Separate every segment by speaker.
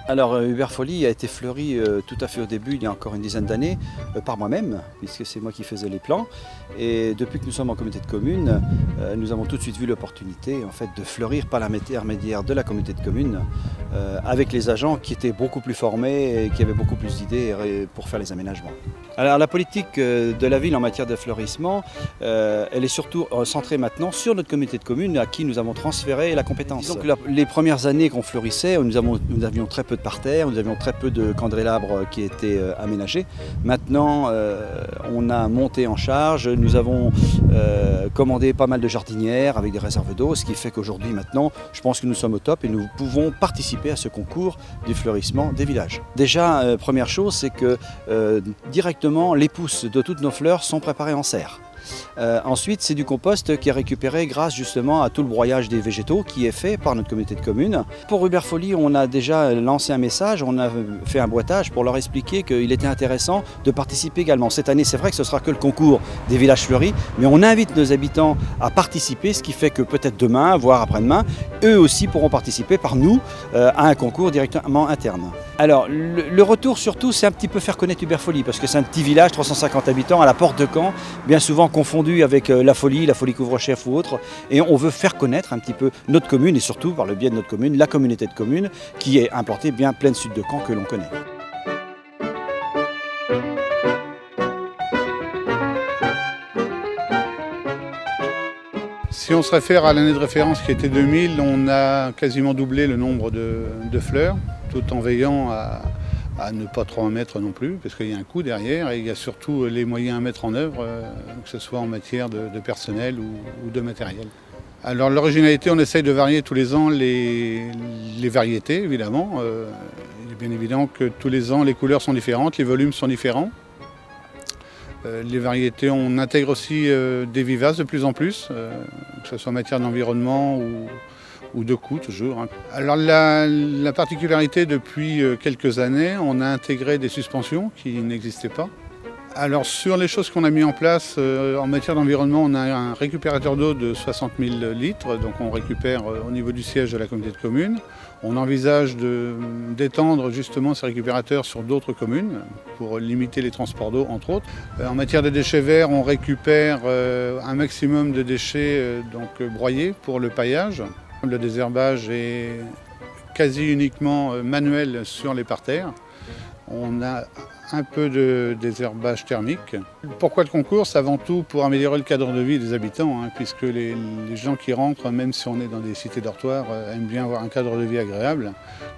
Speaker 1: Alors Hubert Folie a été fleuri tout à fait au début, il y a encore une dizaine d'années, par moi-même, puisque c'est moi qui faisais les plans. Et depuis que nous sommes en communauté de communes, nous avons tout de suite vu l'opportunité en fait, de fleurir par l'intermédiaire de la communauté de communes, avec les agents qui étaient beaucoup plus formés et qui avaient beaucoup plus d'idées pour faire les aménagements. Alors la politique de la ville en matière de fleurissement, elle est surtout centrée maintenant sur notre communauté de communes à qui nous avons transféré la compétence. Donc les premières années qu'on fleurissait, nous avions très peu de parterres, nous avions très peu de candélabres qui étaient aménagés. Maintenant, on a monté en charge, nous avons commandé pas mal de jardinières avec des réserves d'eau, ce qui fait qu'aujourd'hui, maintenant, je pense que nous sommes au top et nous pouvons participer à ce concours du fleurissement des villages. Déjà, première chose, c'est que directement, les pousses de toutes nos fleurs sont préparées en serre. Ensuite, c'est du compost qui est récupéré grâce justement à tout le broyage des végétaux qui est fait par notre communauté de communes. Pour Hubert Folie, on a déjà lancé un message, on a fait un boitage pour leur expliquer qu'il était intéressant de participer également. Cette année, c'est vrai que ce sera que le concours des villages fleuris, mais on invite nos habitants à participer, ce qui fait que peut-être demain, voire après-demain, eux aussi pourront participer par nous à un concours directement interne. Alors, le retour surtout, c'est un petit peu faire connaître Hubert Folie, parce que c'est un petit village, 350 habitants, à la porte de Caen, bien souvent confondu avec la Folie Couvre-Chef ou autre. Et on veut faire connaître un petit peu notre commune, et surtout, par le biais de notre commune, la communauté de communes, qui est implantée bien pleine sud de Caen, que l'on connaît.
Speaker 2: Si on se réfère à l'année de référence qui était 2000, on a quasiment doublé le nombre de fleurs, tout en veillant à ne pas trop en mettre non plus, parce qu'il y a un coût derrière et il y a surtout les moyens à mettre en œuvre, que ce soit en matière de personnel ou de matériel. Alors l'originalité, on essaye de varier tous les ans les variétés, évidemment. Il est bien évident que tous les ans, les couleurs sont différentes, les volumes sont différents. Les variétés, on intègre aussi des vivaces de plus en plus, que ce soit en matière d'environnement ou de coût toujours. Alors la particularité depuis quelques années, on a intégré des suspensions qui n'existaient pas. Alors sur les choses qu'on a mis en place en matière d'environnement, on a un récupérateur d'eau de 60 000 litres, donc on récupère au niveau du siège de la communauté de communes. On envisage d'étendre justement ces récupérateurs sur d'autres communes pour limiter les transports d'eau entre autres. En matière de déchets verts, on récupère un maximum de déchets broyés pour le paillage. Le désherbage est quasi uniquement manuel sur les parterres. On a un peu de désherbage thermique. Pourquoi le concours? C'est avant tout pour améliorer le cadre de vie des habitants, puisque les gens qui rentrent, même si on est dans des cités dortoirs, aiment bien avoir un cadre de vie agréable.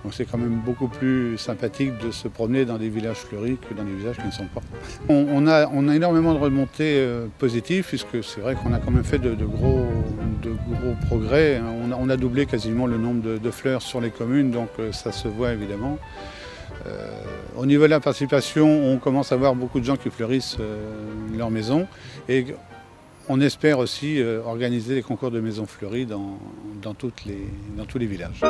Speaker 2: Donc c'est quand même beaucoup plus sympathique de se promener dans des villages fleuris que dans des villages qui ne sont pas. On a énormément de remontées positives, puisque c'est vrai qu'on a quand même fait de gros progrès. On a doublé quasiment le nombre de fleurs sur les communes, donc ça se voit évidemment. Au niveau de la participation, on commence à voir beaucoup de gens qui fleurissent leur maison et on espère aussi organiser des concours de maisons fleuries dans tous les villages.